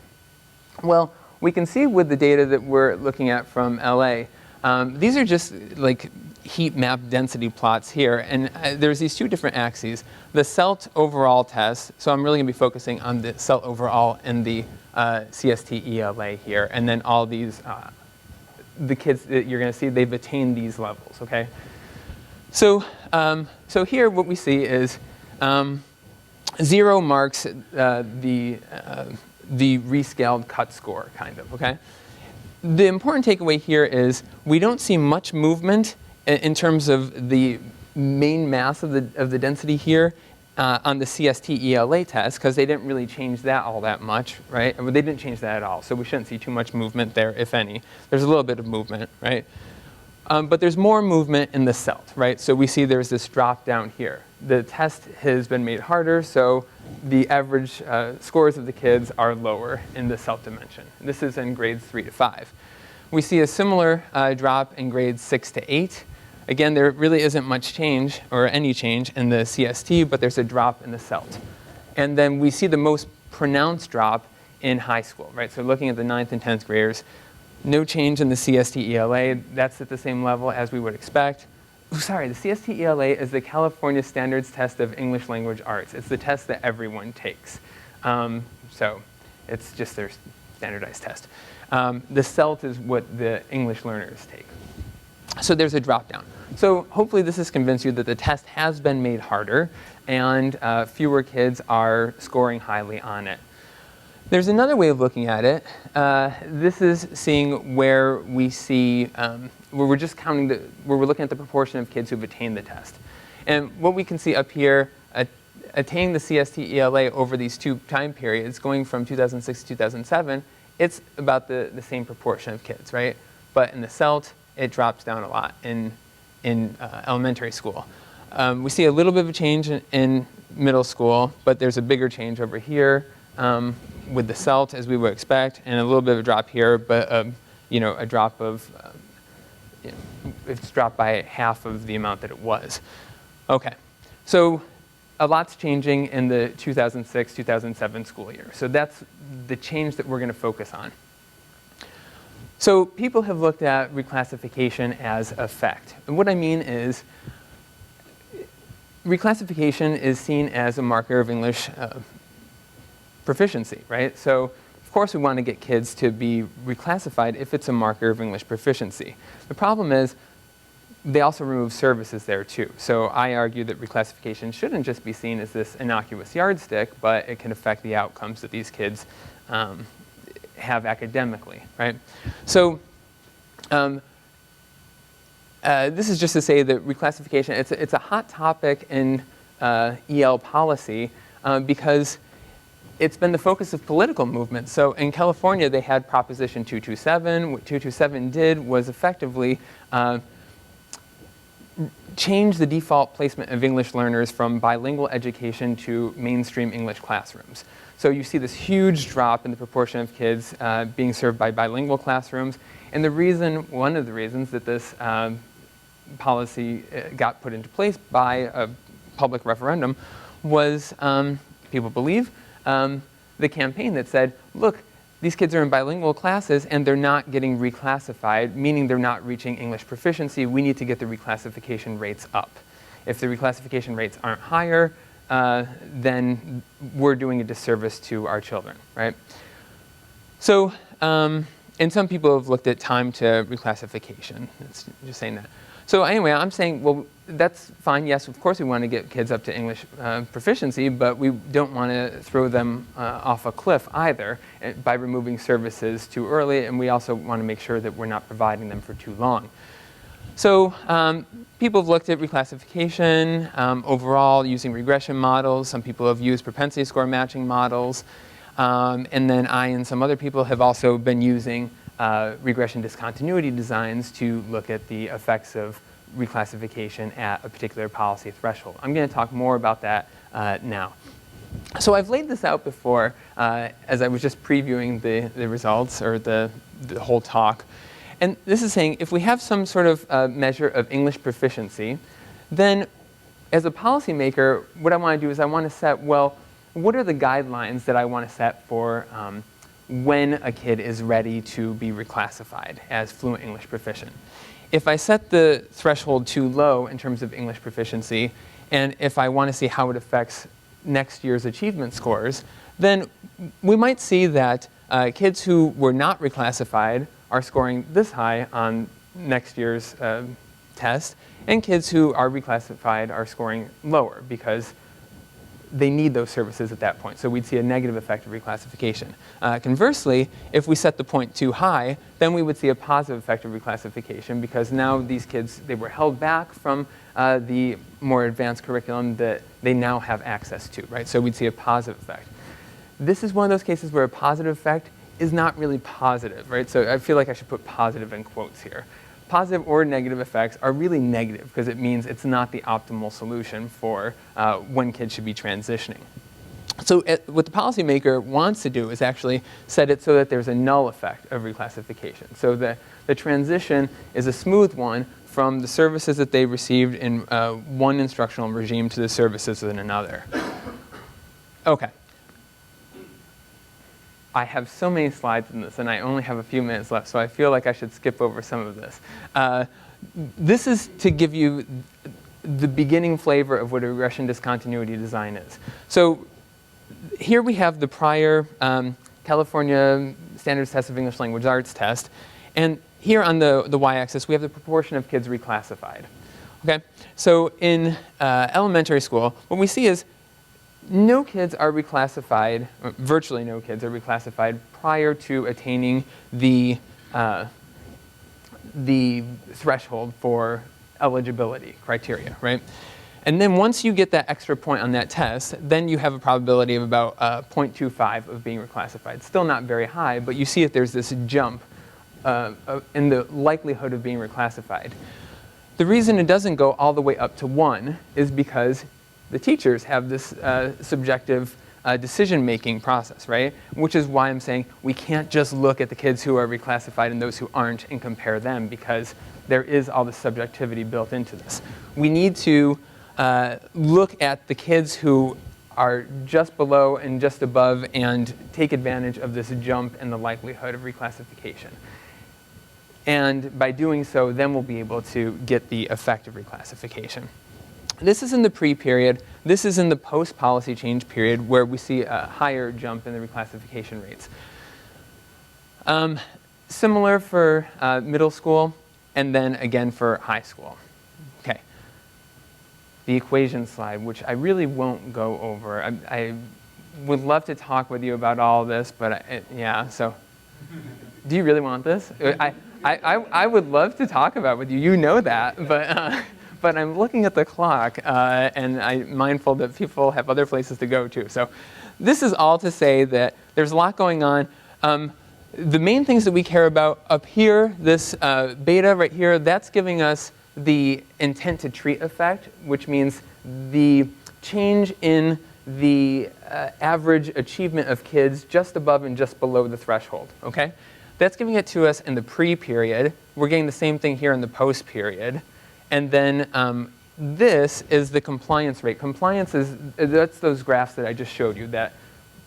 Well, we can see with the data that we're looking at from LA, these are just like heat map density plots here, and there's these two different axes. The CELT overall test, so I'm really going to be focusing on the CELT overall and the CST ELA here, and then all these, the kids that you're going to see, they've attained these levels, okay? So, so here what we see is 0 marks the rescaled cut score, kind of, okay? The important takeaway here is we don't see much movement in terms of the main mass of the density here on the CST ELA test, because they didn't really change that all that much, right? I mean, they didn't change that at all, so we shouldn't see too much movement there, if any. There's a little bit of movement, right? But there's more movement in the CELT, right? So we see there's this drop down here. The test has been made harder, so the average scores of the kids are lower in the CELT dimension. This is in grades 3 to 5. We see a similar drop in grades 6 to 8. again, there really isn't much change, or any change, in the CST, but there's a drop in the CELT. And then we see the most pronounced drop in high school, right? So looking at the 9th and 10th graders, no change in the CST-ELA. That's at the same level as we would expect. Oh, sorry, the CST-ELA is the California Standards Test of English Language Arts. It's the test that everyone takes. So it's just their standardized test. The CELT is what the English learners take. So there's a drop down. So hopefully this has convinced you that the test has been made harder and fewer kids are scoring highly on it. There's another way of looking at it. This is seeing where we see, where we're just counting, where we're looking at the proportion of kids who've attained the test. And what we can see up here, attaining the CST-ELA over these 2 time periods, going from 2006 to 2007, it's about the same proportion of kids, right? But in the CELT, it drops down a lot in elementary school. We see a little bit of a change in middle school, but there's a bigger change over here with the CELT, as we would expect, and a little bit of a drop here, but a drop of, it's dropped by half of the amount that it was. Okay, so a lot's changing in the 2006-2007 school year. So that's the change that we're going to focus on. So people have looked at reclassification as effect. And what I mean is, reclassification is seen as a marker of English proficiency, right? So of course we want to get kids to be reclassified if it's a marker of English proficiency. The problem is they also remove services there too. So I argue that reclassification shouldn't just be seen as this innocuous yardstick, but it can affect the outcomes that these kids have academically, right? So this is just to say that reclassification, it's a hot topic in EL policy because it's been the focus of political movements. So in California, they had Proposition 227. What 227 did was effectively change the default placement of English learners from bilingual education to mainstream English classrooms. So you see this huge drop in the proportion of kids being served by bilingual classrooms. And the reason, one of the reasons that this policy got put into place by a public referendum was, people believe, the campaign that said, look, these kids are in bilingual classes and they're not getting reclassified, meaning they're not reaching English proficiency. We need to get the reclassification rates up. If the reclassification rates aren't higher, then we're doing a disservice to our children, right? So, and some people have looked at time to reclassification. It's just saying that. So anyway, I'm saying, well, that's fine. Yes, of course we want to get kids up to English proficiency, but we don't want to throw them off a cliff either by removing services too early, and we also want to make sure that we're not providing them for too long. So people have looked at reclassification overall using regression models. Some people have used propensity score matching models. And then I and some other people have also been using regression discontinuity designs to look at the effects of reclassification at a particular policy threshold. I'm going to talk more about that now. So I've laid this out before as I was just previewing the results or the whole talk. And this is saying if we have some sort of measure of English proficiency, then as a policymaker, what I want to do is I want to set, well, what are the guidelines that I want to set for when a kid is ready to be reclassified as fluent English proficient? If I set the threshold too low in terms of English proficiency, and if I want to see how it affects next year's achievement scores, then we might see that kids who were not reclassified are scoring this high on next year's test, and kids who are reclassified are scoring lower because they need those services at that point. So we'd see a negative effect of reclassification. Conversely, if we set the point too high, then we would see a positive effect of reclassification because now these kids, they were held back from the more advanced curriculum that they now have access to, right? So we'd see a positive effect. This is one of those cases where a positive effect is not really positive, right? So I feel like I should put positive in quotes here. Positive or negative effects are really negative because it means it's not the optimal solution for when kids should be transitioning. So what the policymaker wants to do is actually set it so that there's a null effect of reclassification. So the transition is a smooth one from the services that they received in one instructional regime to the services in another. Okay. I have so many slides in this, and I only have a few minutes left, so I feel like I should skip over some of this. This is to give you the beginning flavor of what a regression discontinuity design is. So here we have the prior California Standards Test of English Language Arts test, and here on the y-axis we have the proportion of kids reclassified. Okay, so in elementary school, what we see is no kids are reclassified, or virtually no kids are reclassified prior to attaining the threshold for eligibility criteria, right? And then once you get that extra point on that test, then you have a probability of about 0.25 of being reclassified. Still not very high, but you see that there's this jump in the likelihood of being reclassified. The reason it doesn't go all the way up to 1 is because the teachers have this subjective decision-making process, right? Which is why I'm saying we can't just look at the kids who are reclassified and those who aren't and compare them, because there is all this subjectivity built into this. We need to look at the kids who are just below and just above and take advantage of this jump in the likelihood of reclassification. And by doing so, then we'll be able to get the effect of reclassification. This is in the pre-period. This is in the post-policy change period, where we see a higher jump in the reclassification rates. Similar for middle school, and then again for high school. Okay. The equation slide, which I really won't go over. I would love to talk with you about all of this, but yeah, so do you really want this? I would love to talk about it with you. You know that, but I'm looking at the clock, and I'm mindful that people have other places to go to. So this is all to say that there's a lot going on. The main things that we care about up here, this beta right here, that's giving us the intent to treat effect, which means the change in the average achievement of kids just above and just below the threshold, okay? That's giving it to us in the pre-period. We're getting the same thing here in the post-period. And then this is the compliance rate. Compliance that's those graphs that I just showed you, that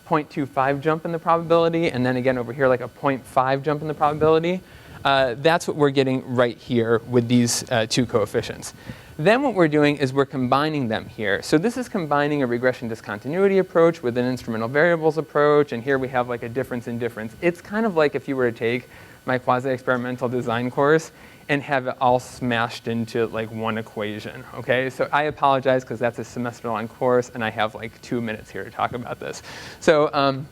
0.25 jump in the probability, and then again over here like a 0.5 jump in the probability. That's what we're getting right here with these two coefficients. Then what we're doing is we're combining them here. So this is combining a regression discontinuity approach with an instrumental variables approach, and here we have like a difference in difference. It's kind of like if you were to take my quasi-experimental design course and have it all smashed into like one equation, okay? So I apologize because that's a semester-long course and I have like 2 minutes here to talk about this. So,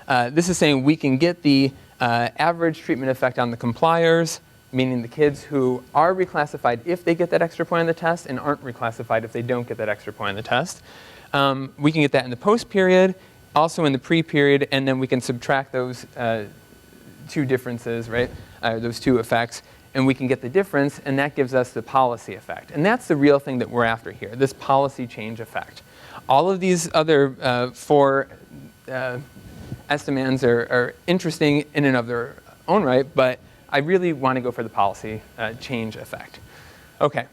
this is saying we can get the average treatment effect on the compliers, meaning the kids who are reclassified if they get that extra point on the test and aren't reclassified if they don't get that extra point on the test. We can get that in the post-period, also in the pre-period, and then we can subtract those two differences, right? Those two effects, and we can get the difference, and that gives us the policy effect. And that's the real thing that we're after here, this policy change effect. All of these other four estimands are interesting in and of their own right, but I really want to go for the policy change effect. Okay.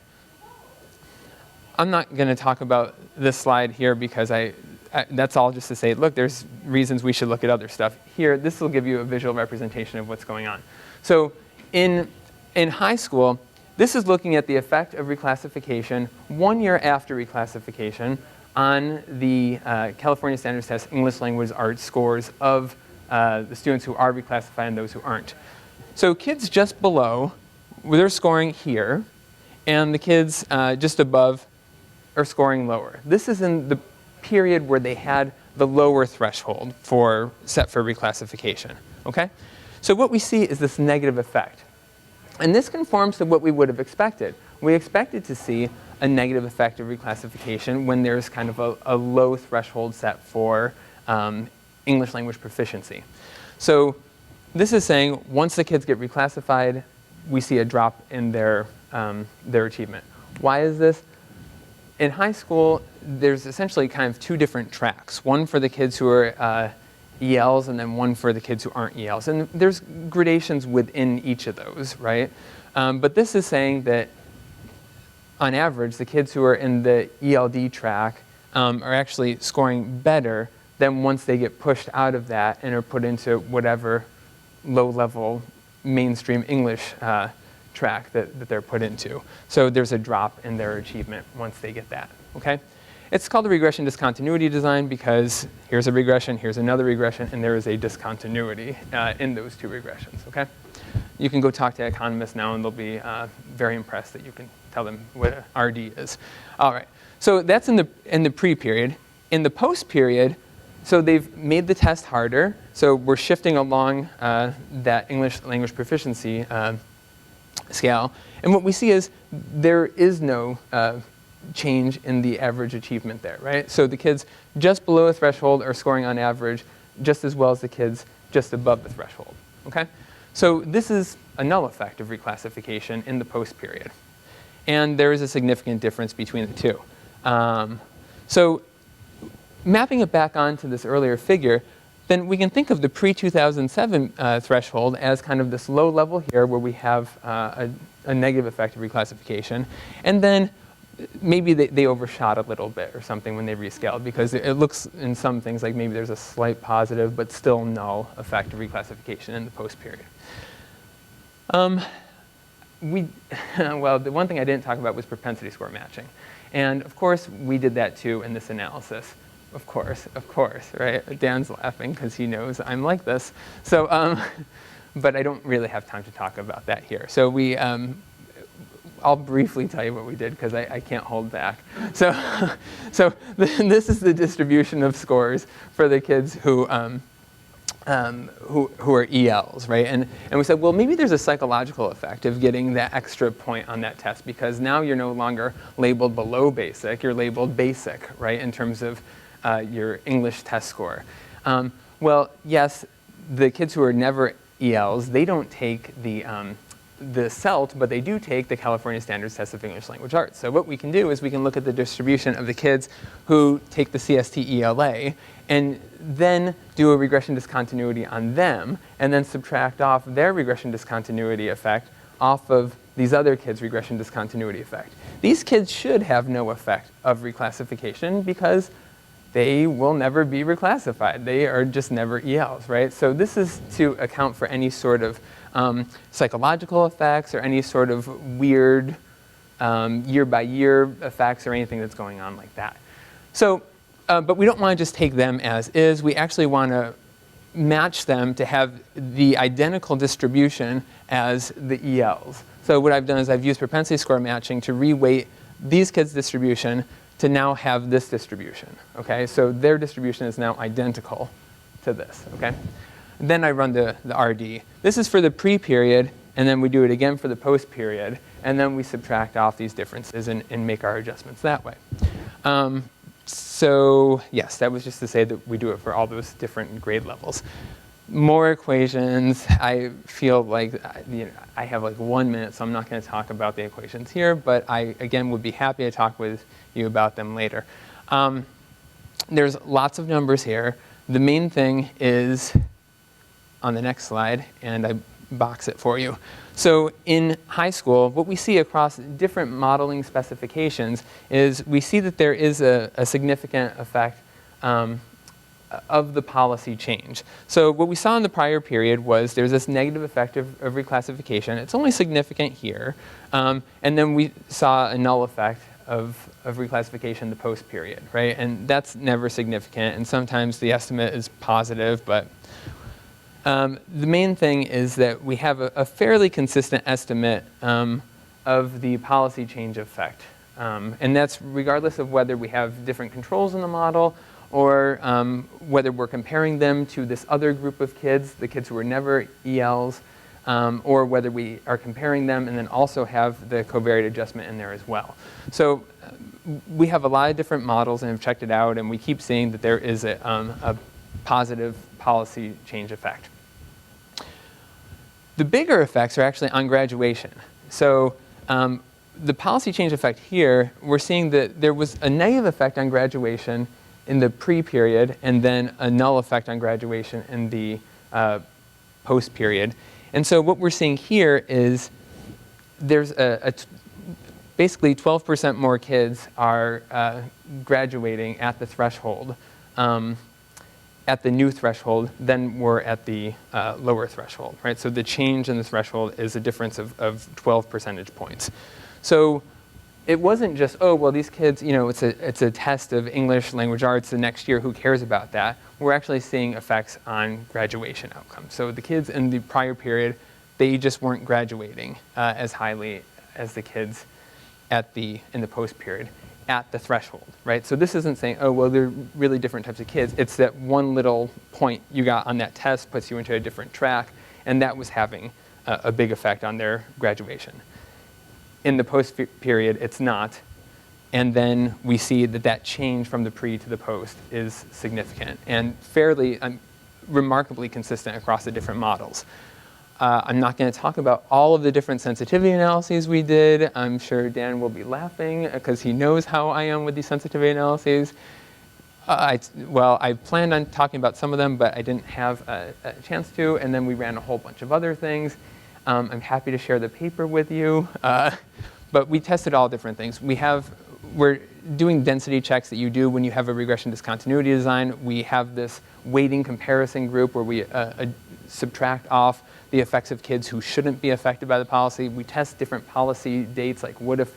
I'm not going to talk about this slide here because that's all just to say, look, there's reasons we should look at other stuff. Here, this will give you a visual representation of what's going on. So in high school, this is looking at the effect of reclassification 1 year after reclassification on the California Standards Test English Language Arts scores of the students who are reclassified and those who aren't. So kids just below, they're scoring here, and the kids just above are scoring lower. This is in the period where they had the lower threshold set for reclassification, okay? So what we see is this negative effect. And this conforms to what we would have expected. We expected to see a negative effect of reclassification when there's kind of a low threshold set for English language proficiency. So this is saying once the kids get reclassified, we see a drop in their achievement. Why is this? In high school, there's essentially kind of two different tracks. One for the kids who are ELs and then one for the kids who aren't ELs. And there's gradations within each of those, right? But this is saying that on average, the kids who are in the ELD track are actually scoring better than once they get pushed out of that and are put into whatever low-level mainstream English track that they're put into. So there's a drop in their achievement once they get that, okay? It's called a regression discontinuity design because here's a regression, here's another regression, and there is a discontinuity in those two regressions, okay? You can go talk to economists now and they'll be very impressed that you can tell them what RD is. All right, so that's in the pre-period. In the post-period, so they've made the test harder. So we're shifting along that English language proficiency scale. And what we see is there is no change in the average achievement there, right? So the kids just below a threshold are scoring on average just as well as the kids just above the threshold, okay? So this is a null effect of reclassification in the post-period. And there is a significant difference between the two. So mapping it back onto this earlier figure, then we can think of the pre-2007 threshold as kind of this low level here where we have a negative effect of reclassification. And then maybe they overshot a little bit or something when they rescaled because it looks in some things like maybe there's a slight positive but still null effect of reclassification in the post-period. Well, the one thing I didn't talk about was propensity score matching. And of course, we did that too in this analysis. Of course, right? Dan's laughing because he knows I'm like this. So, but I don't really have time to talk about that here. So we, I'll briefly tell you what we did because I can't hold back. So, this is the distribution of scores for the kids who are ELs, right? And we said, well, maybe there's a psychological effect of getting that extra point on that test because now you're no longer labeled below basic, you're labeled basic, right, in terms of your English test score. Well, yes, the kids who are never ELs, they don't take the CELT, but they do take the California Standards Test of English Language Arts. So what we can do is we can look at the distribution of the kids who take the CST ELA and then do a regression discontinuity on them and then subtract off their regression discontinuity effect off of these other kids' regression discontinuity effect. These kids should have no effect of reclassification because they will never be reclassified. They are just never ELs, right? So this is to account for any sort of psychological effects or any sort of weird year-by-year effects or anything that's going on like that. So, but we don't want to just take them as is. We actually want to match them to have the identical distribution as the ELs. So what I've done is I've used propensity score matching to reweight these kids' distribution to now have this distribution, okay? So their distribution is now identical to this, okay? Then I run the RD. This is for the pre-period, and then we do it again for the post-period, and then we subtract off these differences and make our adjustments that way. So yes, that was just to say that we do it for all those different grade levels. More equations. I feel like I have like 1 minute, so I'm not going to talk about the equations here, but I, again, would be happy to talk with you about them later. There's lots of numbers here. The main thing is on the next slide, and I box it for you. So in high school, what we see across different modeling specifications is we see that there is a significant effect of the policy change. So what we saw in the prior period was there's this negative effect of reclassification. It's only significant here. And then we saw a null effect of reclassification in the post period, right? And that's never significant. And sometimes the estimate is positive, but the main thing is that we have a fairly consistent estimate of the policy change effect. And that's regardless of whether we have different controls in the model or whether we're comparing them to this other group of kids, the kids who were never ELs, or whether we are comparing them and then also have the covariate adjustment in there as well. So we have a lot of different models and have checked it out, and we keep seeing that there is a positive policy change effect. The bigger effects are actually on graduation. So the policy change effect here, we're seeing that there was a negative effect on graduation in the pre-period and then a null effect on graduation in the post-period. And so what we're seeing here is there's basically 12% more kids are graduating at the threshold, at the new threshold, than were at the lower threshold, right? So the change in the threshold is a difference of 12 percentage points. So it wasn't just, oh, well, these kids, you know, it's a test of English language arts the next year, who cares about that? We're actually seeing effects on graduation outcomes. So the kids in the prior period, they just weren't graduating as highly as the kids in the post period at the threshold, right? So this isn't saying, oh, well, they're really different types of kids. It's that one little point you got on that test puts you into a different track, and that was having a big effect on their graduation. In the post period, it's not. And then we see that change from the pre to the post is significant and fairly remarkably consistent across the different models. I'm not going to talk about all of the different sensitivity analyses we did. I'm sure Dan will be laughing because he knows how I am with these sensitivity analyses. I planned on talking about some of them, but I didn't have a chance to. And then we ran a whole bunch of other things. I'm happy to share the paper with you. But we tested all different things. We're doing density checks that you do when you have a regression discontinuity design. We have this weighting comparison group where we subtract off the effects of kids who shouldn't be affected by the policy. We test different policy dates, like what if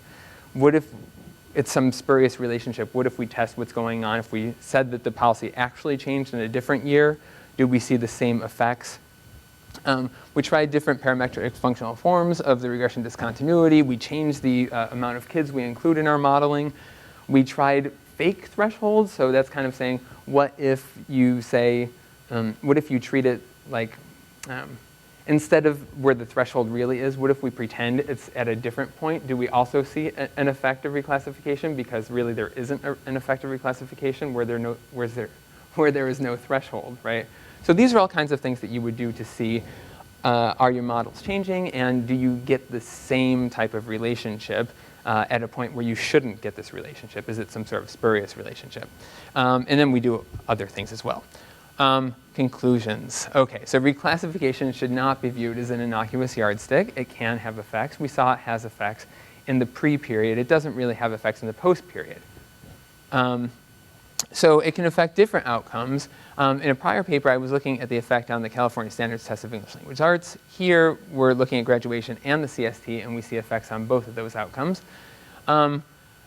it's some spurious relationship? What if we test what's going on? If we said that the policy actually changed in a different year, do we see the same effects? We tried different parametric functional forms of the regression discontinuity. We changed the amount of kids we include in our modeling. We tried fake thresholds, so that's kind of saying, what if you say, what if you treat it like, instead of where the threshold really is, what if we pretend it's at a different point? Do we also see an effect of reclassification? Because really there isn't an effect of reclassification where there is no threshold, right? So these are all kinds of things that you would do to see, are your models changing, and do you get the same type of relationship at a point where you shouldn't get this relationship? Is it some sort of spurious relationship? And then we do other things as well. Conclusions. Okay, so reclassification should not be viewed as an innocuous yardstick. It can have effects. We saw it has effects in the pre-period. It doesn't really have effects in the post-period. So it can affect different outcomes. In a prior paper, I was looking at the effect on the California Standards Test of English Language Arts. Here, we're looking at graduation and the CST, and we see effects on both of those outcomes.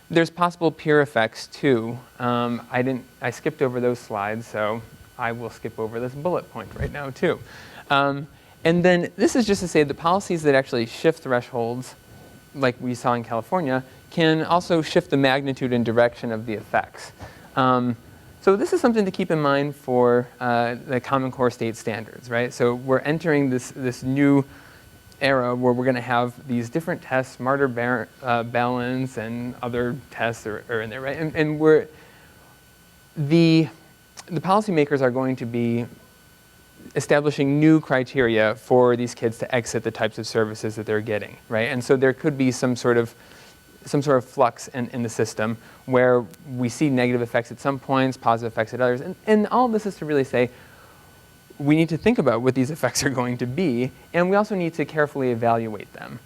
There's possible peer effects, too. I skipped over those slides, so I will skip over this bullet point right now, too. And then this is just to say the policies that actually shift thresholds, like we saw in California, can also shift the magnitude and direction of the effects. So this is something to keep in mind for the Common Core state standards, right? So we're entering this new era where we're going to have these different tests, Smarter Balance and other tests are in there, right? And the policymakers are going to be establishing new criteria for these kids to exit the types of services that they're getting, right? And so there could be some sort of flux in the system where we see negative effects at some points, positive effects at others. And all of this is to really say, we need to think about what these effects are going to be, and we also need to carefully evaluate them.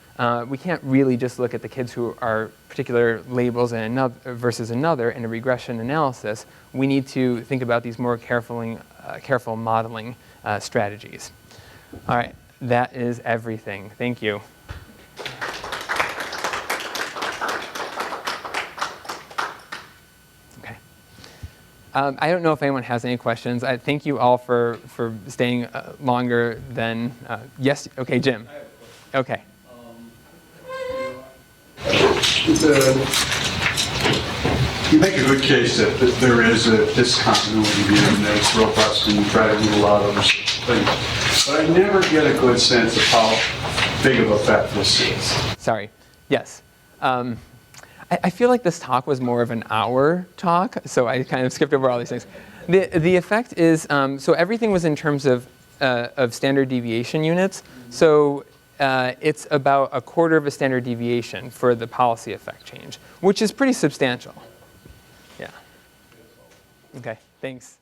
We can't really just look at the kids who are particular labels and versus another in a regression analysis. We need to think about these more careful modeling strategies. All right, that is everything. Thank you. I don't know if anyone has any questions. I thank you all for staying longer than, yes, okay, Jim. I have a question. Okay. You make a good case that there is a discontinuity and that it's robust and you try to rule out other things. But I never get a good sense of how big of a effect this is. Sorry. Yes. I feel like this talk was more of an hour talk, so I kind of skipped over all these things. The effect is, so everything was in terms of standard deviation units. So it's about 1/4 of a standard deviation for the policy effect change, which is pretty substantial. Yeah. Okay, thanks.